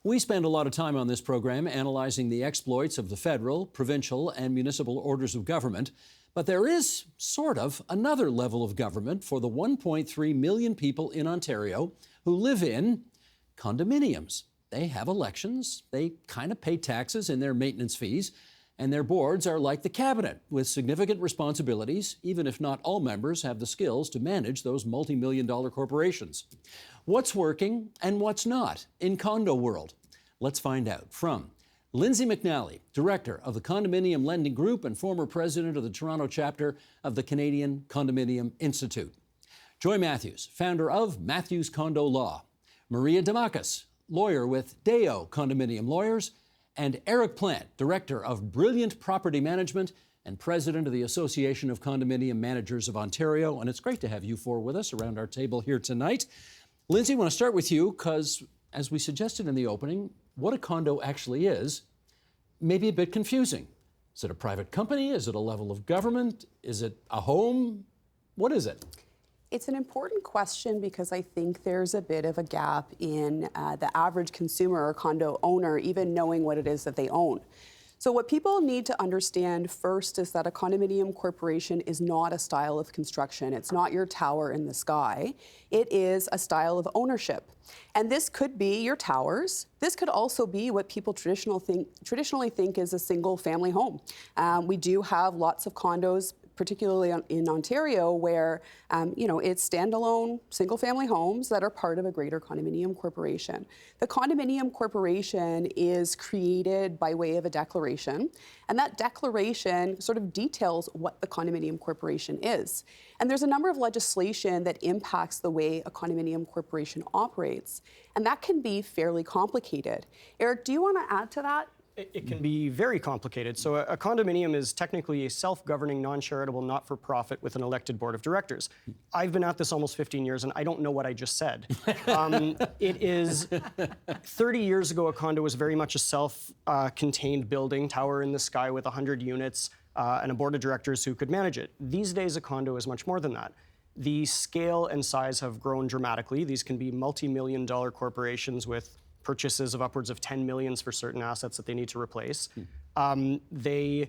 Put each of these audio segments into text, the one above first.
We spend a lot of time on this program analyzing the exploits of the federal, provincial, and municipal orders of government. But there is sort of another level of government for the 1.3 million people in Ontario who live in condominiums. They have elections, they kind of pay taxes in their maintenance fees, and their boards are like the cabinet with significant responsibilities, even if not all members have the skills to manage those multi-million-dollar corporations. What's working and what's not in condo world? Let's find out from Lindsay McNally, Director of the Condominium Lending Group and former President of the Toronto chapter of the Canadian Condominium Institute. Joy Matthews, founder of Matthews Condo Law. Maria Demakis, lawyer with Deo Condominium Lawyers. And Eric Plant, Director of Brilliant Property Management and President of the Association of Condominium Managers of Ontario. And it's great to have you four with us around our table here tonight. Lindsay, I want to start with you because, as we suggested in the opening, what a condo actually is may be a bit confusing. Is it a private company? Is it a level of government? Is it a home? What is it? It's an important question because I think there's a bit of a gap in the average consumer or condo owner even knowing what it is that they own. So what people need to understand first is that a condominium corporation is not a style of construction. It's not your tower in the sky. It is a style of ownership. And this could be your towers. This could also be what people traditionally think is a single family home. We do have lots of condos, particularly in Ontario, where it's standalone single-family homes that are part of a greater condominium corporation. The condominium corporation is created by way of a declaration, and that declaration sort of details what the condominium corporation is. And there's a number of legislation that impacts the way a condominium corporation operates, and that can be fairly complicated. Eric, do you want to add to that? It can be very complicated. So a condominium is technically a self-governing, non-charitable, not-for-profit with an elected board of directors. I've been at this almost 15 years, and I don't know what I just said. It is 30 years ago, a condo was very much a self-contained building, tower in the sky with 100 units, and a board of directors who could manage it. These days, a condo is much more than that. The scale and size have grown dramatically. These can be multi-million-dollar corporations with purchases of upwards of 10 millions for certain assets that they need to replace. They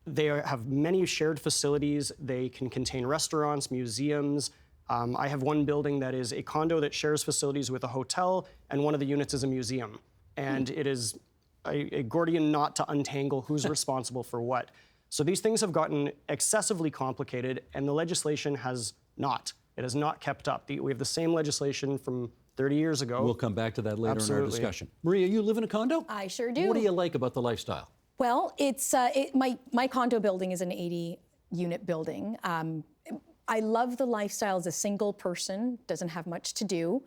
have many shared facilities. They can contain restaurants, museums. I have one building that is a condo that shares facilities with a hotel, and one of the units is a museum. And it is a Gordian knot to untangle who's responsible for what. So these things have gotten excessively complicated, and the legislation has not. It has not kept up. We have the same legislation from 30 years ago. We'll come back to that later Absolutely. in our discussion. Maria, you live in a condo? I sure do. What do you like about the lifestyle? Well, it's my condo building is an 80-unit building. I love the lifestyle as a single person, doesn't have much to do,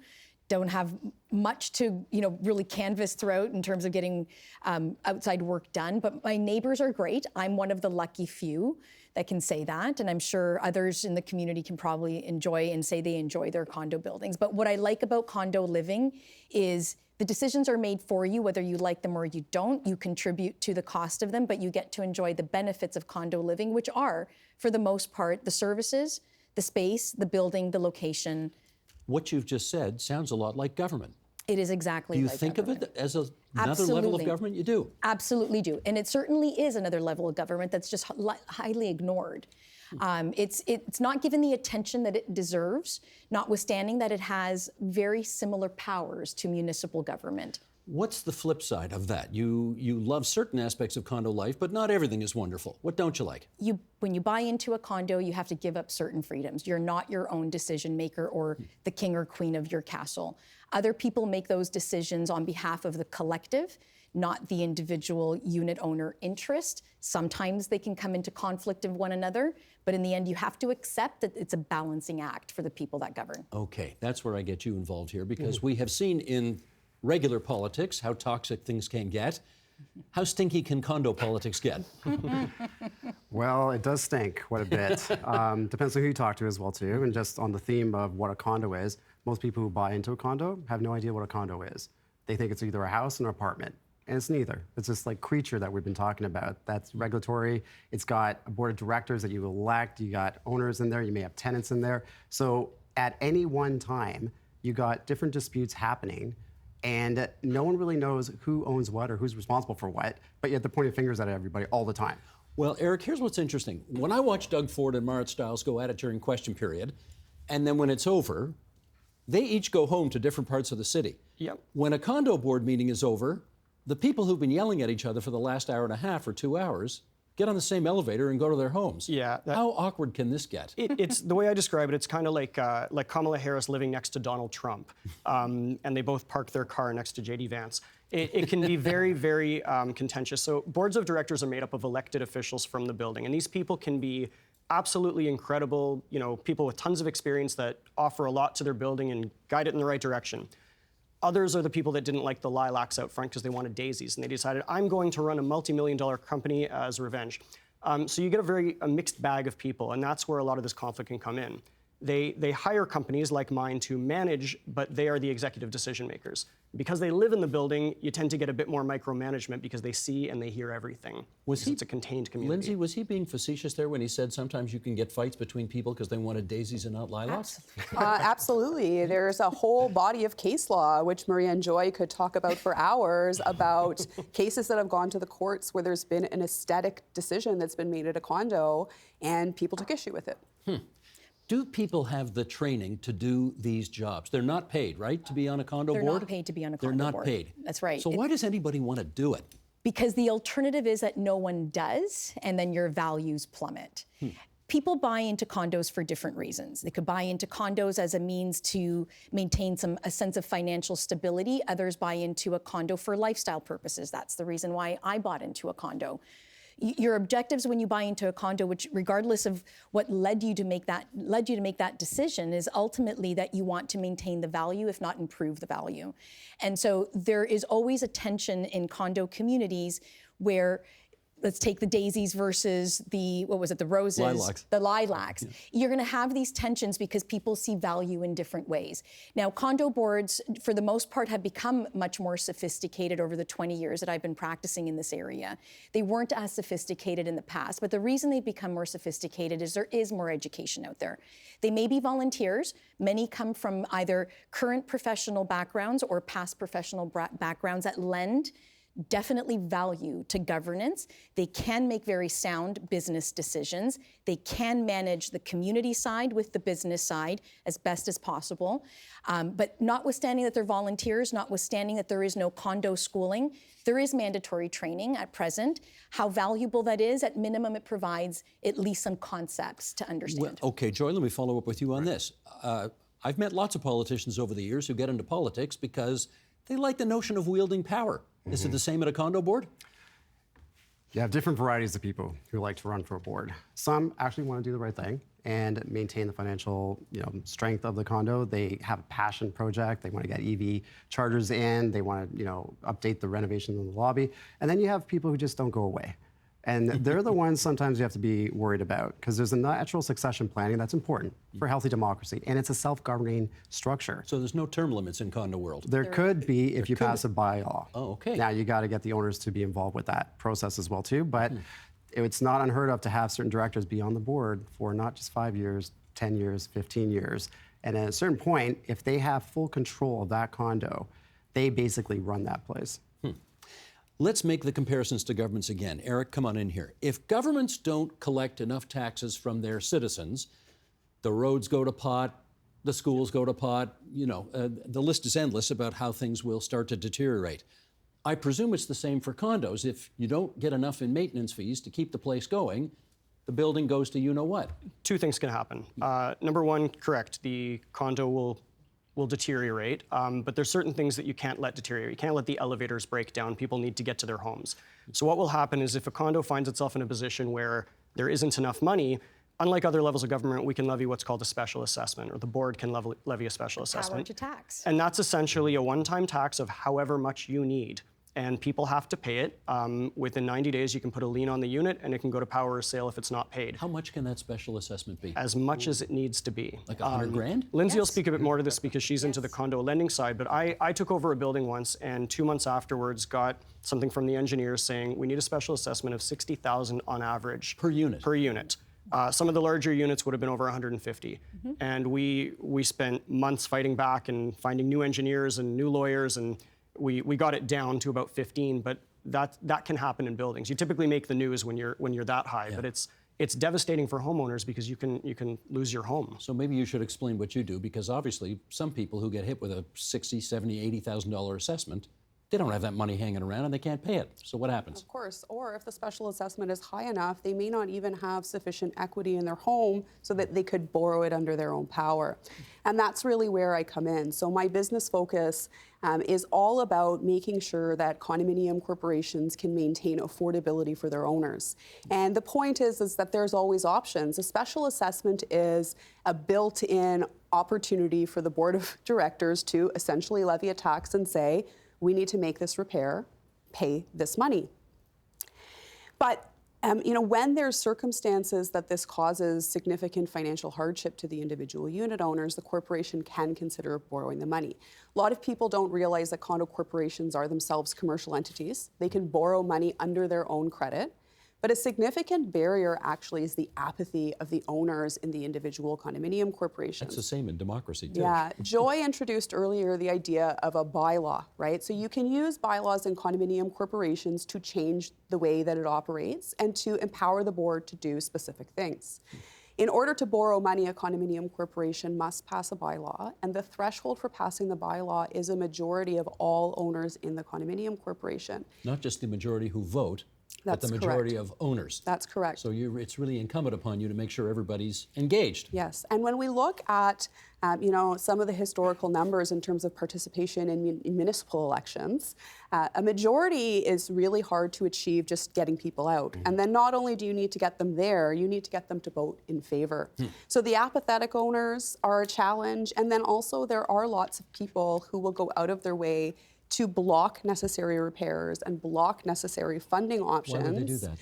don't have much to really canvas throughout in terms of getting outside work done. But my neighbors are great. I'm one of the lucky few that can say that, and I'm sure others in the community can probably enjoy and say they enjoy their condo buildings. But what I like about condo living is the decisions are made for you, whether you like them or you don't. You contribute to the cost of them, but you get to enjoy the benefits of condo living, which are, for the most part, the services, the space, the building, the location. What you've just said sounds a lot like government. It is exactly like government. Do you think of it as another level of government? You do? Absolutely do. And it certainly is another level of government that's just highly ignored. It's not given the attention that it deserves, notwithstanding that it has very similar powers to municipal government. What's the flip side of that? You love certain aspects of condo life, but not everything is wonderful. What don't you like? When you buy into a condo, you have to give up certain freedoms. You're not your own decision maker or the king or queen of your castle. Other people make those decisions on behalf of the collective, not the individual unit owner interest. Sometimes they can come into conflict of one another, but in the end, you have to accept that it's a balancing act for the people that govern. Okay, that's where I get you involved here, because we have seen in regular politics how toxic things can get. How stinky can condo politics get? Well, it does stink quite a bit. Depends on who you talk to as well, too. And just on the theme of what a condo is, most people who buy into a condo have no idea what a condo is. They think it's either a house or an apartment. And it's neither. It's this creature that we've been talking about. That's regulatory. It's got a board of directors that you elect. You got owners in there. You may have tenants in there. So at any one time, you got different disputes happening. And no one really knows who owns what or who's responsible for what, but yet they're pointing fingers at everybody all the time. Well, Eric, here's what's interesting. When I watch Doug Ford and Marit Stiles go at it during question period, and then when it's over, they each go home to different parts of the city. Yep. When a condo board meeting is over, the people who've been yelling at each other for the last hour and a half or 2 hours get on the same elevator and go to their homes. Yeah. How awkward can this get? It's the way I describe it. It's kind of like Kamala Harris living next to Donald Trump, and they both park their car next to JD Vance. It can be very, very contentious. So boards of directors are made up of elected officials from the building, and these people can be absolutely incredible. You know, people with tons of experience that offer a lot to their building and guide it in the right direction. Others are the people that didn't like the lilacs out front because they wanted daisies, and they decided, I'm going to run a multi-million-dollar company as revenge. So you get a mixed bag of people, and that's where a lot of this conflict can come in. They hire companies like mine to manage, but they are the executive decision makers. Because they live in the building, you tend to get a bit more micromanagement because they see and they hear everything. It's a contained community. Lindsay, was he being facetious there when he said sometimes you can get fights between people because they wanted daisies and not lilacs? Absolutely. There's a whole body of case law, which Maria and Joy could talk about for hours, about cases that have gone to the courts where there's been an aesthetic decision that's been made at a condo and people took issue with it. Do people have the training to do these jobs? They're not paid, right, to be on a condo board? They're not paid to be on a condo board. They're not board. paid. That's right. So why does anybody want to do it? Because the alternative is that no one does, and then your values plummet. People buy into condos for different reasons. They could buy into condos as a means to maintain a sense of financial stability. Others buy into a condo for lifestyle purposes. That's the reason why I bought into a condo. Your objectives when you buy into a condo, which regardless of what led you to make that decision, is ultimately that you want to maintain the value, if not improve the value. And so there is always a tension in condo communities where, let's take the daisies versus the roses, the lilacs. Yeah. You're going to have these tensions because people see value in different ways. Now, condo boards, for the most part, have become much more sophisticated over the 20 years that I've been practicing in this area. They weren't as sophisticated in the past, but the reason they've become more sophisticated is there is more education out there. They may be volunteers. Many come from either current professional backgrounds or past professional backgrounds that lend definitely value to governance. They can make very sound business decisions. They can manage the community side with the business side as best as possible. But notwithstanding that they're volunteers, notwithstanding that there is no condo schooling, there is mandatory training at present. How valuable that is, at minimum, it provides at least some concepts to understand. Well, okay, Joy, let me follow up with you on this. I've met lots of politicians over the years who get into politics because they like the notion of wielding power. Is it the same at a condo board? You have different varieties of people who like to run for a board. Some actually want to do the right thing and maintain the financial, strength of the condo. They have a passion project. They want to get EV chargers in. They want to, update the renovations in the lobby. And then you have people who just don't go away. And they're the ones sometimes you have to be worried about because there's a natural succession planning that's important for healthy democracy, and it's a self-governing structure. So there's no term limits in condo world? There could be if you pass a bylaw. Oh, okay. Now you got to get the owners to be involved with that process as well too, but it's not unheard of to have certain directors be on the board for not just 5 years, 10 years, 15 years. And at a certain point, if they have full control of that condo, they basically run that place. Let's make the comparisons to governments again. Eric, come on in here. If governments don't collect enough taxes from their citizens, the roads go to pot, the schools go to pot, the list is endless about how things will start to deteriorate. I presume it's the same for condos. If you don't get enough in maintenance fees to keep the place going, the building goes to you-know-what. Two things can happen. Number one, correct, the condo will deteriorate, but there's certain things that you can't let deteriorate. You can't let the elevators break down. People need to get to their homes. So what will happen is if a condo finds itself in a position where there isn't enough money, unlike other levels of government, we can levy what's called a special assessment, or the board can levy a special assessment. Power to tax. And that's essentially a one-time tax of however much you need. And people have to pay it. Within 90 days, you can put a lien on the unit, and it can go to power or sale if it's not paid. How much can that special assessment be? As much as it needs to be. Like $100 grand? Lindsay will speak a bit more to this because she's into the condo lending side, but I took over a building once and 2 months afterwards got something from the engineers saying we need a special assessment of $60,000 on average. Per unit? Per unit. Some of the larger units would have been over 150. And we spent months fighting back and finding new engineers and new lawyers, and we got it down to about 15, but that can happen in buildings. You typically make the news when you're that high, but it's devastating for homeowners because you can lose your home. So maybe you should explain what you do, because obviously some people who get hit with a $60,000, $70,000, $80,000 assessment, they don't have that money hanging around and they can't pay it. So what happens? Of course, or if the special assessment is high enough, they may not even have sufficient equity in their home so that they could borrow it under their own power. And that's really where I come in. So my business focus is all about making sure that condominium corporations can maintain affordability for their owners. And the point is that there's always options. A special assessment is a built-in opportunity for the board of directors to essentially levy a tax and say, we need to make this repair, pay this money. But when there's circumstances that this causes significant financial hardship to the individual unit owners, the corporation can consider borrowing the money. A lot of people don't realize that condo corporations are themselves commercial entities. They can borrow money under their own credit. But a significant barrier actually is the apathy of the owners in the individual condominium corporations. That's the same in democracy, too. Yeah. Joy introduced earlier the idea of a bylaw, right? So you can use bylaws in condominium corporations to change the way that it operates and to empower the board to do specific things. In order to borrow money, a condominium corporation must pass a bylaw, and the threshold for passing the bylaw is a majority of all owners in the condominium corporation. Not just the majority who vote, but the majority of owners. That's correct. So it's really incumbent upon you to make sure everybody's engaged. Yes, and when we look at some of the historical numbers in terms of participation in municipal elections, a majority is really hard to achieve just getting people out. And then not only do you need to get them there, you need to get them to vote in favor. So the apathetic owners are a challenge, and then also there are lots of people who will go out of their way to block necessary repairs and block necessary funding options. Why would they do that?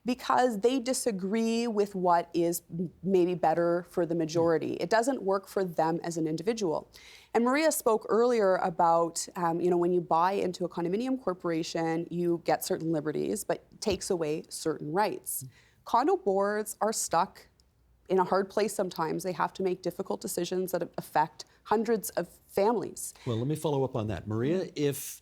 Because they disagree with what is maybe better for the majority. It doesn't work for them as an individual. And Maria spoke earlier about, when you buy into a condominium corporation, you get certain liberties, but takes away certain rights. Condo boards are stuck in a hard place sometimes. They have to make difficult decisions that affect hundreds of families. Well, let me follow up on that. Maria, if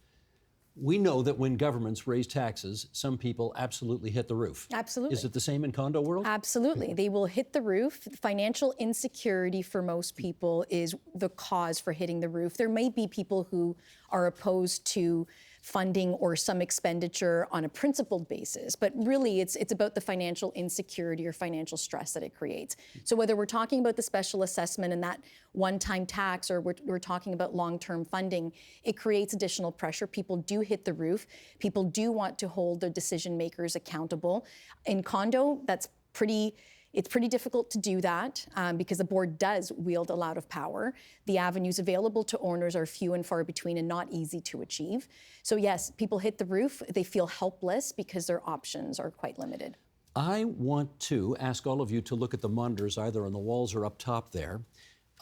we know that when governments raise taxes, some people absolutely hit the roof. Absolutely. Is it the same in condo world? Absolutely. They will hit the roof. Financial insecurity for most people is the cause for hitting the roof. There may be people who are opposed to funding or some expenditure on a principled basis, but really it's about the financial insecurity or financial stress that it creates. So whether we're talking about the special assessment and that one-time tax, or we're talking about long-term funding, it creates additional pressure. People do hit the roof. People do want to hold their decision makers accountable. In condo, it's pretty difficult to do that because the board does wield a lot of power. The avenues available to owners are few and far between and not easy to achieve. So yes, people hit the roof. They feel helpless because their options are quite limited. I want to ask all of you to look at the monitors, either on the walls or up top there,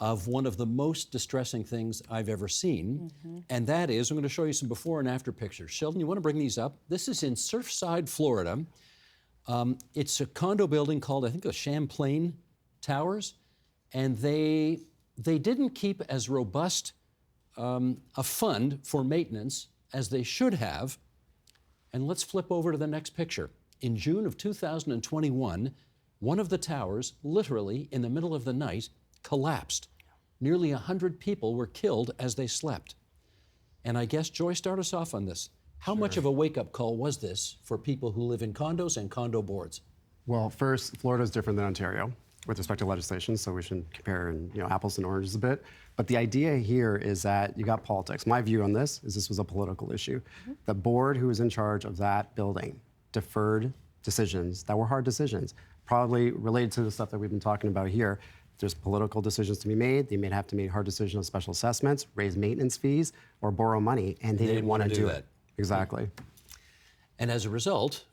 of one of the most distressing things I've ever seen. And that is, I'm going to show you some before and after pictures. Sheldon, you want to bring these up? This is in Surfside, Florida. It's a condo building called, I think, the Champlain Towers, and they didn't keep as robust a fund for maintenance as they should have. And let's flip over to the next picture. In June of 2021, one of the towers, literally in the middle of the night, collapsed. Nearly 100 people were killed as they slept. And I guess, Joy, start us off on this. How much of a wake-up call was this for people who live in condos and condo boards? Well, first, Florida is different than Ontario with respect to legislation, so we shouldn't compare apples and oranges a bit. But the idea here is that you got politics. My view on this is this was a political issue. The board who was in charge of that building deferred decisions that were hard decisions, probably related to the stuff that we've been talking about here. There's political decisions to be made. They may have to make hard decisions on special assessments, raise maintenance fees, or borrow money, and they didn't want to do it. Exactly. And as a result,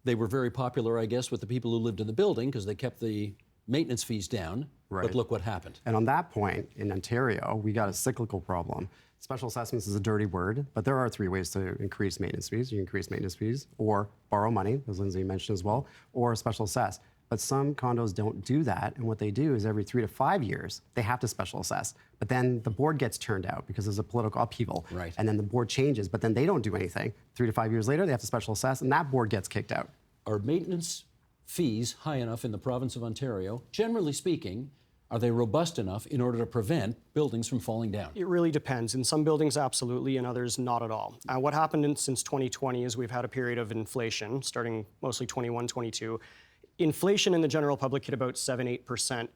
they were very popular, I guess, with the people who lived in the building because they kept the maintenance fees down. Right. But look what happened. And on that point, in Ontario, we got a cyclical problem. Special assessments is a dirty word, but there are three ways to increase maintenance fees. You increase maintenance fees, or borrow money, as Lindsay mentioned as well, or special assess. But some condos don't do that, and what they do is every 3 to 5 years, they have to special assess. But then the board gets turned out because there's a political upheaval. Right. And then the board changes, but then they don't do anything. 3 to 5 years later, they have to special assess, and that board gets kicked out. Are maintenance fees high enough in the province of Ontario? Generally speaking, are they robust enough in order to prevent buildings from falling down? It really depends. In some buildings, absolutely, and others, not at all. What happened since 2020 is we've had a period of inflation, starting mostly 21, 22. Inflation in the general public hit about 7-8%.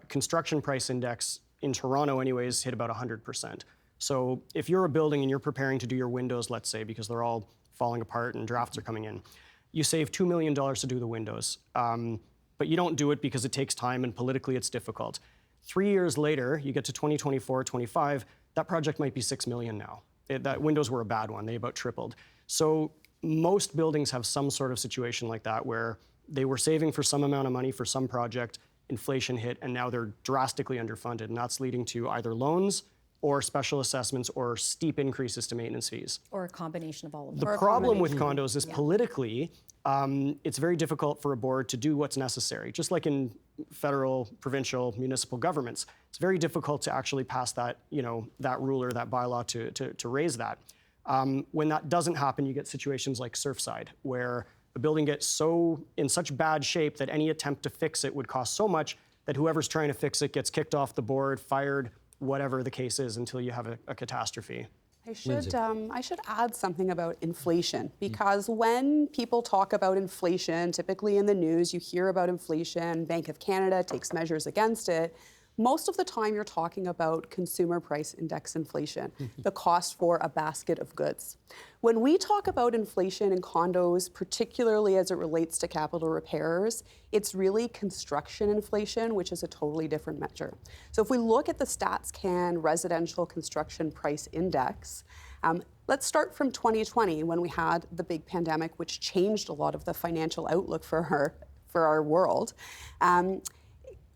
Construction price index in Toronto anyways hit about 100%. So if you're a building and you're preparing to do your windows, let's say, because they're all falling apart and drafts are coming in, you save $2 million to do the windows. But you don't do it because it takes time and politically it's difficult. 3 years later, you get to 2024, 25, that project might be $6 million now. That windows were a bad one, they about tripled. So most buildings have some sort of situation like that where they were saving for some amount of money for some project, inflation hit, and now they're drastically underfunded. And that's leading to either loans or special assessments or steep increases to maintenance fees. Or a combination of all of them. The problem with condos is politically, it's very difficult for a board to do what's necessary. Just like in federal, provincial, municipal governments, it's very difficult to actually pass that, that rule or that bylaw to raise that. When that doesn't happen, you get situations like Surfside, where the building gets in such bad shape that any attempt to fix it would cost so much that whoever's trying to fix it gets kicked off the board, fired, whatever the case is, until you have a catastrophe. I should add something about inflation, because when people talk about inflation, typically in the news, you hear about inflation, Bank of Canada takes measures against it. Most of the time you're talking about consumer price index inflation, the cost for a basket of goods. When we talk about inflation in condos, particularly as it relates to capital repairs, it's really construction inflation, which is a totally different measure. So if we look at the StatsCan Residential Construction Price Index, let's start from 2020 when we had the big pandemic, which changed a lot of the financial outlook for our world.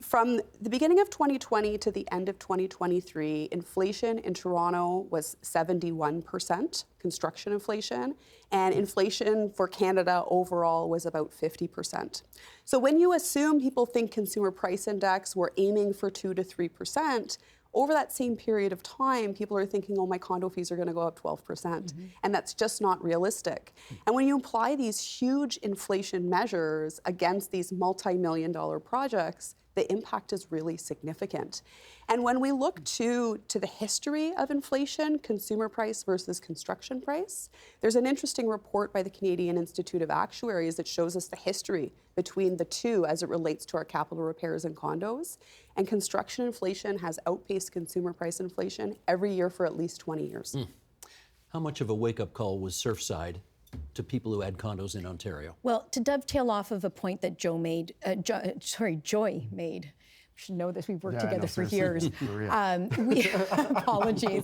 From the beginning of 2020 to the end of 2023, inflation in Toronto was 71%, construction inflation, and inflation for Canada overall was about 50%. So when you assume people think consumer price index, we're aiming for 2 to 3%, over that same period of time, people are thinking, oh, my condo fees are going to go up 12%. And that's just not realistic. And when you apply these huge inflation measures against these multi-million-dollar projects, the impact is really significant. And when we look to the history of inflation, consumer price versus construction price, there's an interesting report by the Canadian Institute of Actuaries that shows us the history between the two as it relates to our capital repairs and condos. And construction inflation has outpaced consumer price inflation every year for at least 20 years. How much of a wake-up call was Surfside to people who had condos in Ontario? Well, to dovetail off of a point that Joy made, we should know this, we've worked together for years. Apologies.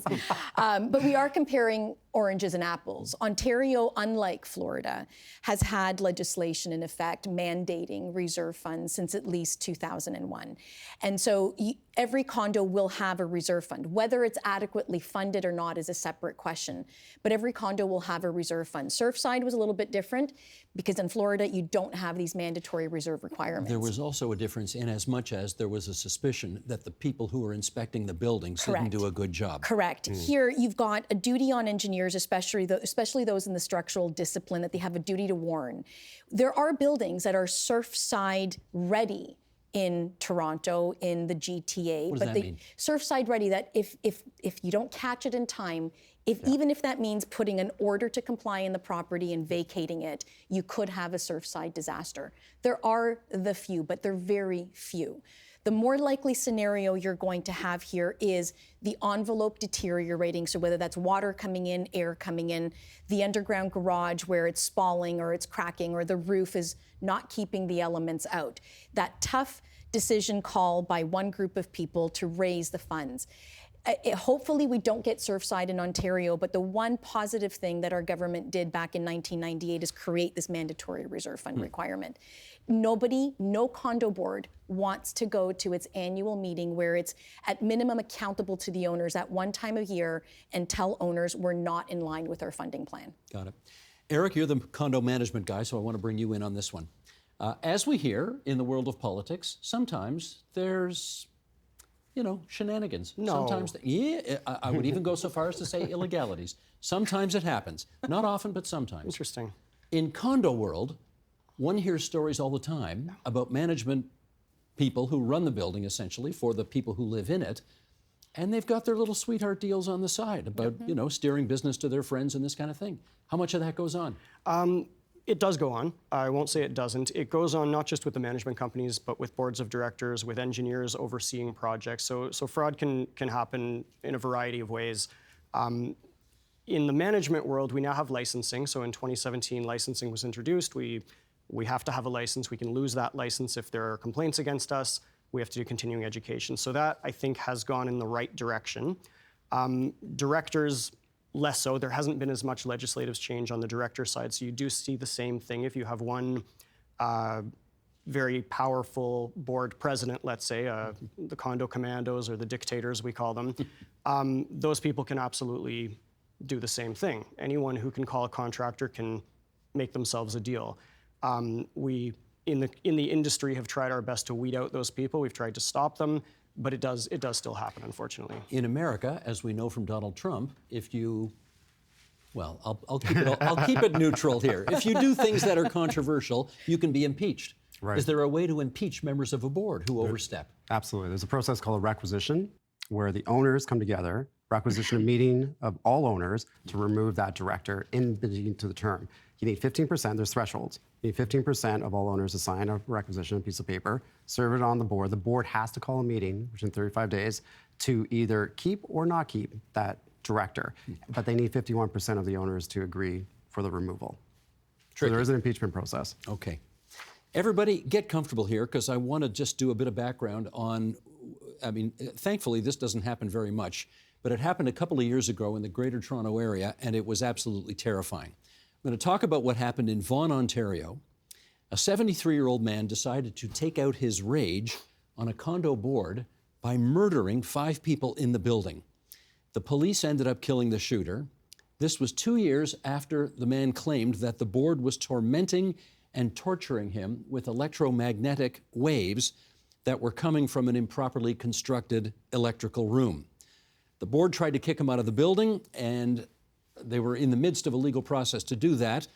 But we are comparing oranges and apples. Ontario, unlike Florida, has had legislation in effect mandating reserve funds since at least 2001. And so every condo will have a reserve fund. Whether it's adequately funded or not is a separate question. But every condo will have a reserve fund. Surfside was a little bit different because in Florida, you don't have these mandatory reserve requirements. There was also a difference in as much as there was a suspicion that the people who were inspecting the buildings didn't do a good job. Correct. Here, you've got a duty on engineers, especially those in the structural discipline, that they have a duty to warn. There are buildings that are Surfside ready in Toronto, in the GTA. What does that mean? Surfside ready, that if you don't catch it in time, even if that means putting an order to comply in the property and vacating it, you could have a Surfside disaster. There are the few, but they're very few. The more likely scenario you're going to have here is the envelope deteriorating, so whether that's water coming in, air coming in, the underground garage where it's spalling or it's cracking, or the roof is not keeping the elements out. That tough decision call by one group of people to raise the funds. Hopefully we don't get Surfside in Ontario, but the one positive thing that our government did back in 1998 is create this mandatory reserve fund requirement. No condo board wants to go to its annual meeting where it's at minimum accountable to the owners at one time a year and tell owners we're not in line with our funding plan. Got it. Eric, you're the condo management guy, so I want to bring you in on this one. As we hear in the world of politics, sometimes there's, shenanigans. No. Sometimes, I would even go so far as to say illegalities. Sometimes it happens. Not often, but sometimes. Interesting. In condo world, one hears stories all the time about management people who run the building, essentially, for the people who live in it, and they've got their little sweetheart deals on the side about, steering business to their friends and this kind of thing. How much of that goes on? It does go on. I won't say it doesn't. It goes on not just with the management companies, but with boards of directors, with engineers overseeing projects. So fraud can happen in a variety of ways. In the management world, we now have licensing. So in 2017, licensing was introduced. We have to have a license. We can lose that license if there are complaints against us. We have to do continuing education. So that, I think, has gone in the right direction. Directors, less so. There hasn't been as much legislative change on the director side. So you do see the same thing. If you have one very powerful board president, let's say, the condo commandos or the dictators, we call them, those people can absolutely do the same thing. Anyone who can call a contractor can make themselves a deal. We, in the industry, have tried our best to weed out those people. We've tried to stop them. But it does still happen, unfortunately. In America, as we know from Donald Trump, if you, well, I'll keep it neutral here. If you do things that are controversial, you can be impeached. Right. Is there a way to impeach members of a board who overstep? Absolutely. There's a process called a requisition, where the owners come together, requisition a meeting of all owners to remove that director in between to the term. You need 15%, there's thresholds. You need 15% of all owners to sign a requisition, a piece of paper, serve it on the board. The board has to call a meeting within 35 days to either keep or not keep that director. But they need 51% of the owners to agree for the removal. So there is an impeachment process. Okay. Everybody get comfortable here, because I want to just do a bit of background on, thankfully this doesn't happen very much, but it happened a couple of years ago in the Greater Toronto area, and it was absolutely terrifying. I'm going to talk about what happened in Vaughan, Ontario. A 73-year-old man decided to take out his rage on a condo board by murdering 5 people in the building. The police ended up killing the shooter. This was 2 years after the man claimed that the board was tormenting and torturing him with electromagnetic waves that were coming from an improperly constructed electrical room. The board tried to kick him out of the building, and they were in the midst of a legal process to do that,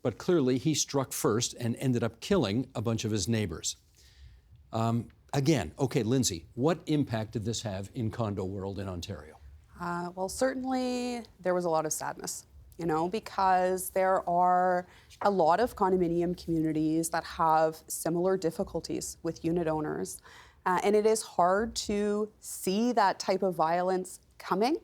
but clearly he struck first and ended up killing a bunch of his neighbors. Okay, Lindsay, what impact did this have in condo world in Ontario? Well, certainly there was a lot of sadness, because there are a lot of condominium communities that have similar difficulties with unit owners. And it is hard to see that type of violence coming.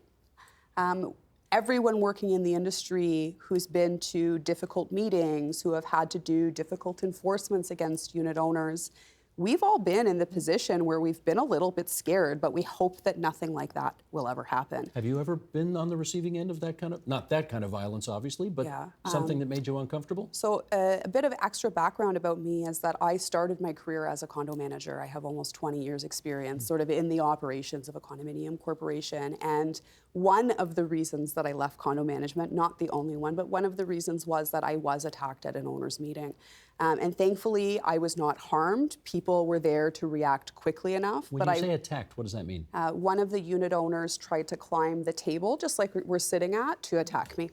Everyone working in the industry who's been to difficult meetings, who have had to do difficult enforcements against unit owners, we've all been in the position where we've been a little bit scared, but we hope that nothing like that will ever happen. Have you ever been on the receiving end of that kind of, not that kind of violence, obviously, but something that made you uncomfortable? So a bit of extra background about me is that I started my career as a condo manager. I have almost 20 years experience sort of in the operations of a condominium corporation. And one of the reasons that I left condo management, not the only one, but one of the reasons was that I was attacked at an owner's meeting. And thankfully, I was not harmed. People were there to react quickly enough. When you say attacked, what does that mean? One of the unit owners tried to climb the table, just like we're sitting at, to attack me.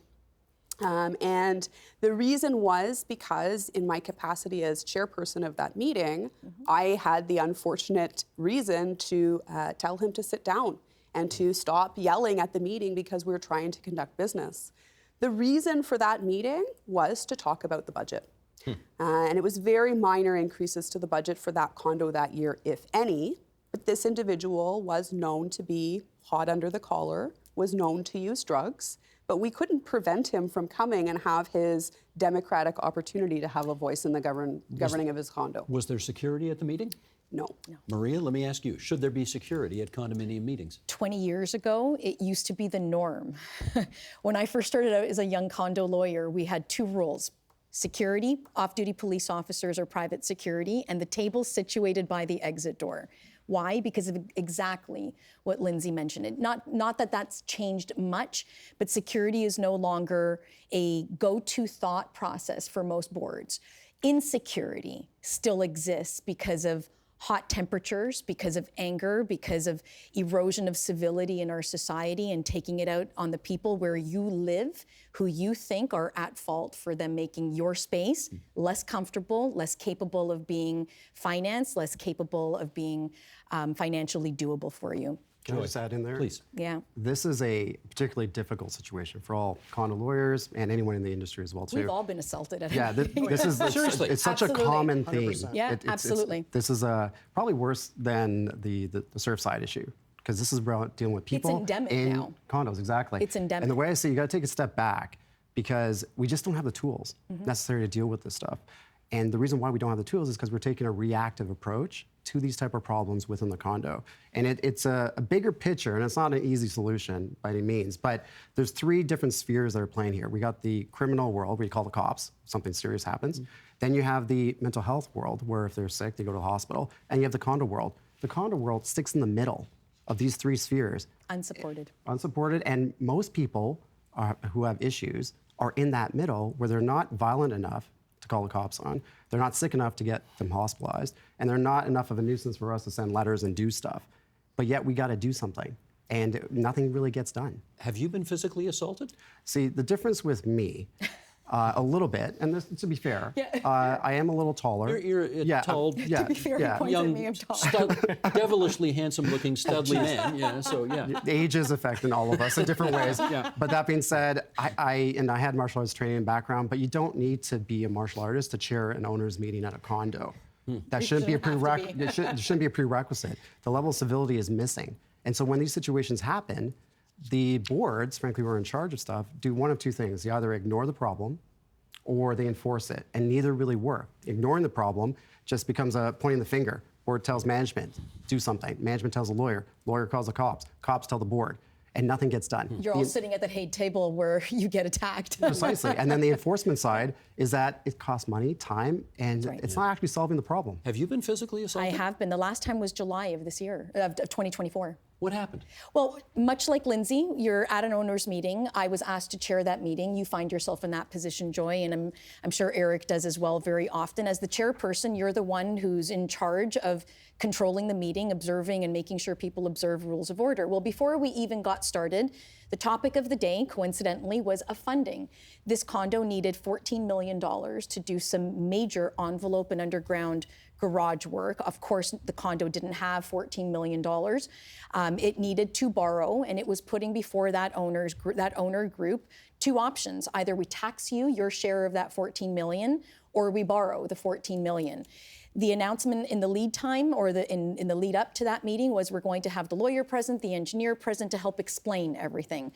And the reason was because in my capacity as chairperson of that meeting, I had the unfortunate reason to tell him to sit down and to stop yelling at the meeting because we were trying to conduct business. The reason for that meeting was to talk about the budget. And it was very minor increases to the budget for that condo that year, if any. But this individual was known to be hot under the collar, was known to use drugs, but we couldn't prevent him from coming and have his democratic opportunity to have a voice in the governing of his condo. Was there security at the meeting? No. Maria, let me ask you, should there be security at condominium meetings? 20 years ago, it used to be the norm. When I first started out as a young condo lawyer, we had 2 rules. Security, off-duty police officers or private security, and the table situated by the exit door. Why? Because of exactly what Lindsay mentioned. Not that that's changed much, but security is no longer a go-to thought process for most boards. Insecurity still exists because of hot temperatures, because of anger, because of erosion of civility in our society and taking it out on the people where you live, who you think are at fault for them making your space less comfortable, less capable of being financed, less capable of being financially doable for you. Can I just add in there? Please. Yeah. This is a particularly difficult situation for all condo lawyers and anyone in the industry as well, too. We've all been assaulted at Yeah, this is Seriously. it's such a Absolutely. common theme. 100%. Yeah, absolutely. This is probably worse than the Surfside issue, because this is about dealing with people endemic in now. condos. Exactly. It's endemic. And the way I say, you got to take a step back, because we just don't have the tools necessary to deal with this stuff. And the reason why we don't have the tools is because we're taking a reactive approach to these type of problems within the condo. And it's a bigger picture, and it's not an easy solution by any means, but there's 3 different spheres that are playing here. We got the criminal world, where you call the cops, if something serious happens. Then you have the mental health world, where if they're sick, they go to the hospital. And you have the condo world. The condo world sticks in the middle of these 3 spheres. Unsupported. Unsupported, and most people who have issues are in that middle, where they're not violent enough to call the cops on. They're not sick enough to get them hospitalized, and they're not enough of a nuisance for us to send letters and do stuff. But yet we got to do something, and nothing really gets done. Have you been physically assaulted? See, the difference with me, a little bit, and this, to be fair, I am a little taller. You're a tall, yeah, To be fair, yeah. he points at me, I'm tall. devilishly handsome-looking, studly man. Yeah, so yeah. Age is affecting all of us in different ways. But that being said, I had martial arts training and background, but you don't need to be a martial artist to chair an owner's meeting at a condo. That shouldn't be a prerequisite. It shouldn't be a prerequisite. The level of civility is missing. And so when these situations happen, the boards, frankly, who are in charge of stuff, do one of 2 things. They either ignore the problem or they enforce it, and neither really work. Ignoring the problem just becomes a pointing the finger. Board tells management, do something. Management tells a lawyer. Lawyer calls the cops. Cops tell the board. And nothing gets done. You're all sitting at the Hague table where you get attacked. Precisely. And then the enforcement side is that it costs money, time, and it's not actually solving the problem. Have you been physically I assaulted? have been. The last time was July of this year, of 2024. What happened? Well, much like Lindsay, you're at an owner's meeting. I was asked to chair that meeting. You find yourself in that position, Joy, and I'm sure Eric does as well very often. As the chairperson, you're the one who's in charge of controlling the meeting, observing and making sure people observe rules of order. Well, before we even got started, the topic of the day, coincidentally, was a funding. This condo needed $14 million to do some major envelope and underground garage work. Of course, the condo didn't have $14 million. It needed to borrow, and it was putting before that owner group 2 options. Either we tax you your share of that $14 million, or we borrow the $14 million. The announcement in the lead time, or in the lead up to that meeting, was we're going to have the lawyer present, the engineer present to help explain everything.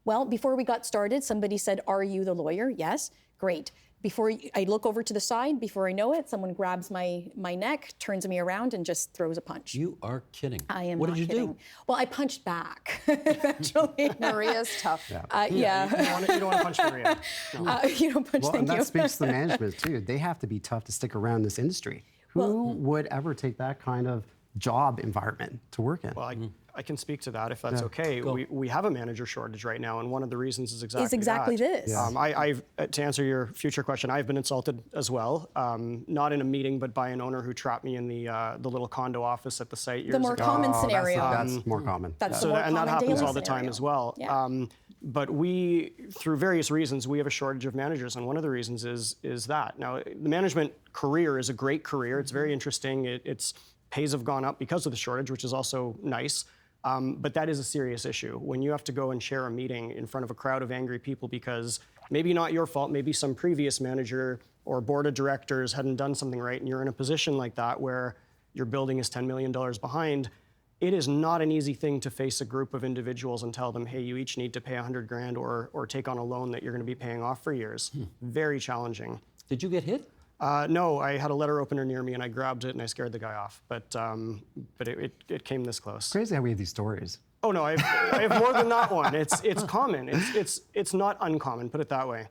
Well, before we got started, somebody said, "Are you the lawyer?" Yes. Great. Before I look over to the side, before I know it, someone grabs my neck, turns me around, and just throws a punch. You are kidding. I am What not did you kidding. do? Well, I punched back eventually. Maria's tough. Yeah. You don't want to punch Maria. No. You don't punch, Well, thank and that you. speaks to the management, too. They have to be tough to stick around this industry. Who would ever take that kind of job environment to work in? Well, I can speak to that if that's okay. We have a manager shortage right now, and one of the reasons is exactly that. this. I've to answer your future question, I've been insulted as well, not in a meeting, but by an owner who trapped me in the little condo office at the site years The more ago. common scenario. That's more common. That's So the more and that common happens daily all the time scenario. as well. Yeah. But we, through various reasons, we have a shortage of managers, and one of the reasons is that. Now, the management career is a great career. It's very interesting. Its pays have gone up because of the shortage, which is also nice. But that is a serious issue. When you have to go and share a meeting in front of a crowd of angry people because maybe not your fault, maybe some previous manager or board of directors hadn't done something right, and you're in a position like that where your building is $10 million behind, it is not an easy thing to face a group of individuals and tell them, hey, you each need to pay $100 grand or take on a loan that you're going to be paying off for years. Very challenging. Did you get hit? No, I had a letter opener near me and I grabbed it and I scared the guy off. But it came this close. Crazy how we have these stories. Oh no, I have more than that one. It's common. It's not uncommon. Put it that way.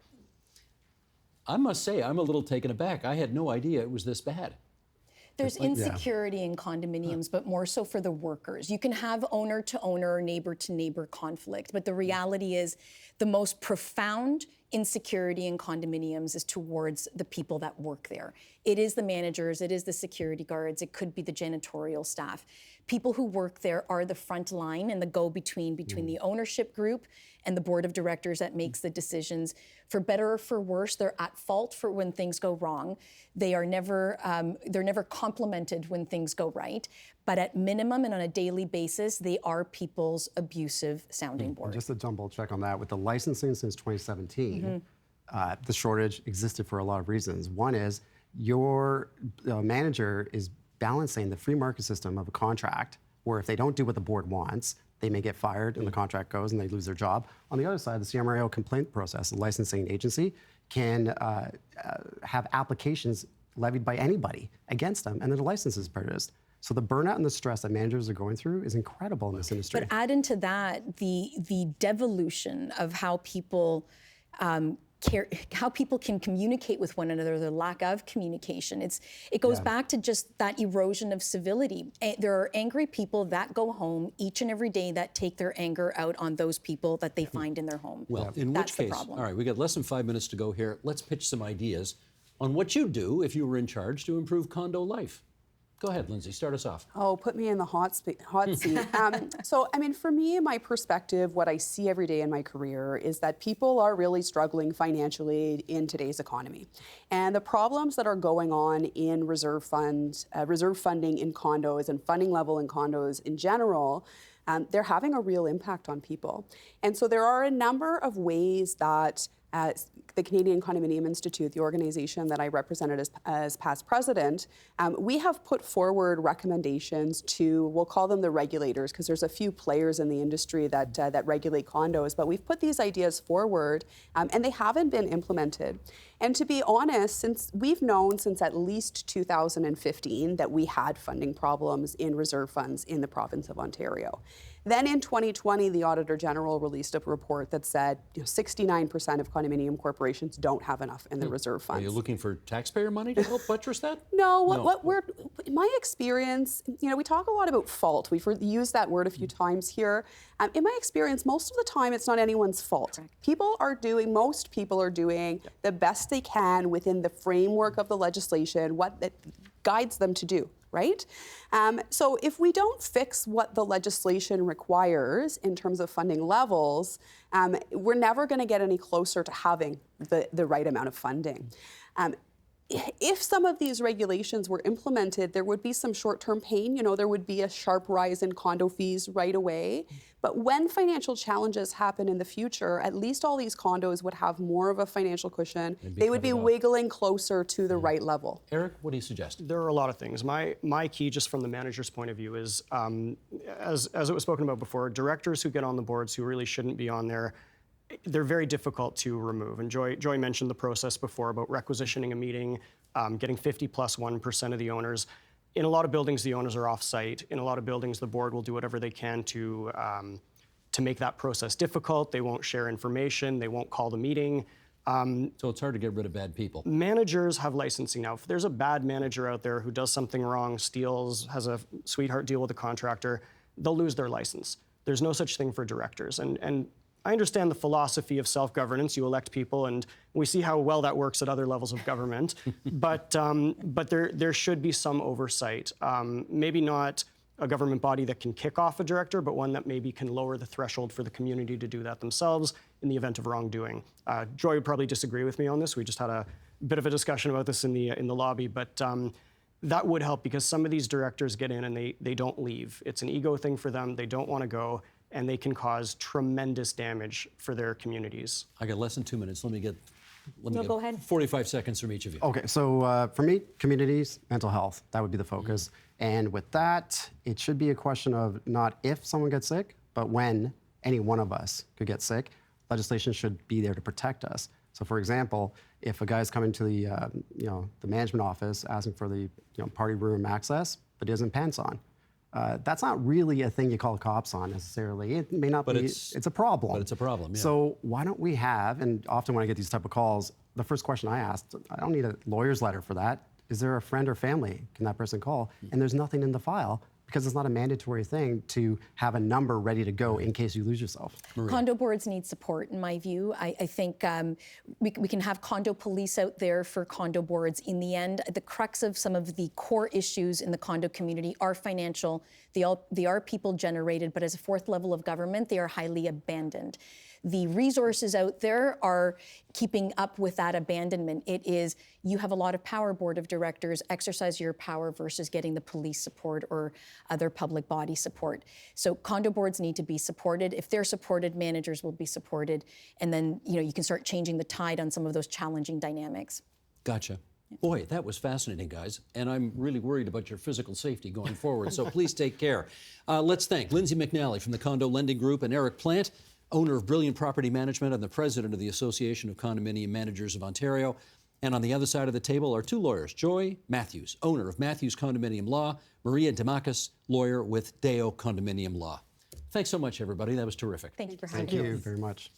I must say, I'm a little taken aback. I had no idea it was this bad. There's insecurity in condominiums, but more so for the workers. You can have owner-to-owner, neighbor-to-neighbor conflict, but the reality is the most profound insecurity in condominiums is towards the people that work there. It is the managers, it is the security guards, it could be the janitorial staff. People who work there are the front line and the go-between between the ownership group and the board of directors that makes the decisions. For better or for worse, they're at fault for when things go wrong. They are never, they're never complimented when things go right. But at minimum and on a daily basis, they are people's abusive sounding board. Just a double check on that. With the licensing since 2017, the shortage existed for a lot of reasons. One is your manager is balancing the free market system of a contract where if they don't do what the board wants, they may get fired and the contract goes and they lose their job. On the other side, the CMRAO complaint process, the licensing agency, can have applications levied by anybody against them and then the license is purchased. So the burnout and the stress that managers are going through is incredible in this industry. But add into that the devolution of how people how people can communicate with one another, the lack of communication. It goes back to just that erosion of civility. There are angry people that go home each and every day that take their anger out on those people that they find in their home. Well, in That's which the case, problem. all right, we got less than 5 minutes to go here. Let's pitch some ideas on what you'd do if you were in charge to improve condo life. Go ahead, Lindsay, start us off. Oh, put me in the hot seat. So, I mean, for me, my perspective, what I see every day in my career is that people are really struggling financially in today's economy. And the problems that are going on in reserve funding in condos and funding level in condos in general, they're having a real impact on people. And so there are a number of ways that the Canadian Condominium Institute, the organization that I represented as past president, we have put forward recommendations to, we'll call them the regulators, because there's a few players in the industry that regulate condos, but we've put these ideas forward and they haven't been implemented. And to be honest, since we've known since at least 2015 that we had funding problems in reserve funds in the province of Ontario. Then in 2020, the Auditor General released a report that said 69% of condominium corporations don't have enough in the reserve funds. Are you looking for taxpayer money to help buttress that? No, in my experience, we talk a lot about fault. We've used that word a few times here. In my experience, most of the time, it's not anyone's fault. Correct. Most people are doing the best they can within the framework of the legislation, what it guides them to do. Right? So if we don't fix what the legislation requires in terms of funding levels, we're never going to get any closer to having the right amount of funding. If some of these regulations were implemented, there would be some short-term pain. There would be a sharp rise in condo fees right away. But when financial challenges happen in the future, at least all these condos would have more of a financial cushion. They would be wiggling closer to the right level. Eric, what do you suggest? There are a lot of things. My key, just from the manager's point of view, is, as it was spoken about before, directors who get on the boards who really shouldn't be on there, they're very difficult to remove. And Joy mentioned the process before about requisitioning a meeting, getting 50+1% of the owners. In a lot of buildings, the owners are off-site. In a lot of buildings, the board will do whatever they can to make that process difficult. They won't share information. They won't call the meeting. So it's hard to get rid of bad people. Managers have licensing now. If there's a bad manager out there who does something wrong, steals, has a sweetheart deal with a contractor, they'll lose their license. There's no such thing for directors. And I understand the philosophy of self-governance. You elect people, and we see how well that works at other levels of government. but there should be some oversight. Maybe not a government body that can kick off a director, but one that maybe can lower the threshold for the community to do that themselves in the event of wrongdoing. Joy would probably disagree with me on this. We just had a bit of a discussion about this in the lobby, but that would help because some of these directors get in and they don't leave. It's an ego thing for them. They don't want to go, and they can cause tremendous damage for their communities. I got less than 2 minutes. Let me get go ahead. 45 seconds from each of you. Okay, so for me, communities, mental health, that would be the focus. And with that, it should be a question of not if someone gets sick, but when any one of us could get sick. Legislation should be there to protect us. So for example, if a guy's coming to the management office asking for the party room access, but he doesn't have pants on, that's not really a thing you call the cops on necessarily. It may not be, it's a problem. But it's a problem, yeah. So why don't we have, and often when I get these type of calls, the first question I ask, I don't need a lawyer's letter for that. Is there a friend or family can that person call? And there's nothing in the file because it's not a mandatory thing to have a number ready to go in case you lose yourself. Condo boards need support, in my view. I think we can have condo police out there for condo boards. In the end, the crux of some of the core issues in the condo community are financial. They are people-generated, but as a fourth level of government, they are highly abandoned. The resources out there are keeping up with that abandonment. It is, you have a lot of power, board of directors, exercise your power versus getting the police support or other public body support. So condo boards need to be supported. If they're supported, managers will be supported. And then, you can start changing the tide on some of those challenging dynamics. Gotcha. Boy, that was fascinating, guys. And I'm really worried about your physical safety going forward, so please take care. Let's thank Lindsay McNally from the Condo Lending Group and Eric Plant, owner of Brilliant Property Management and the president of the Association of Condominium Managers of Ontario. And on the other side of the table are two lawyers, Joy Matthews, owner of Matthews Condominium Law, Maria Demakis, lawyer with Deo Condominium Law. Thanks so much, everybody. That was terrific. Thank you for having me. Thank you very much.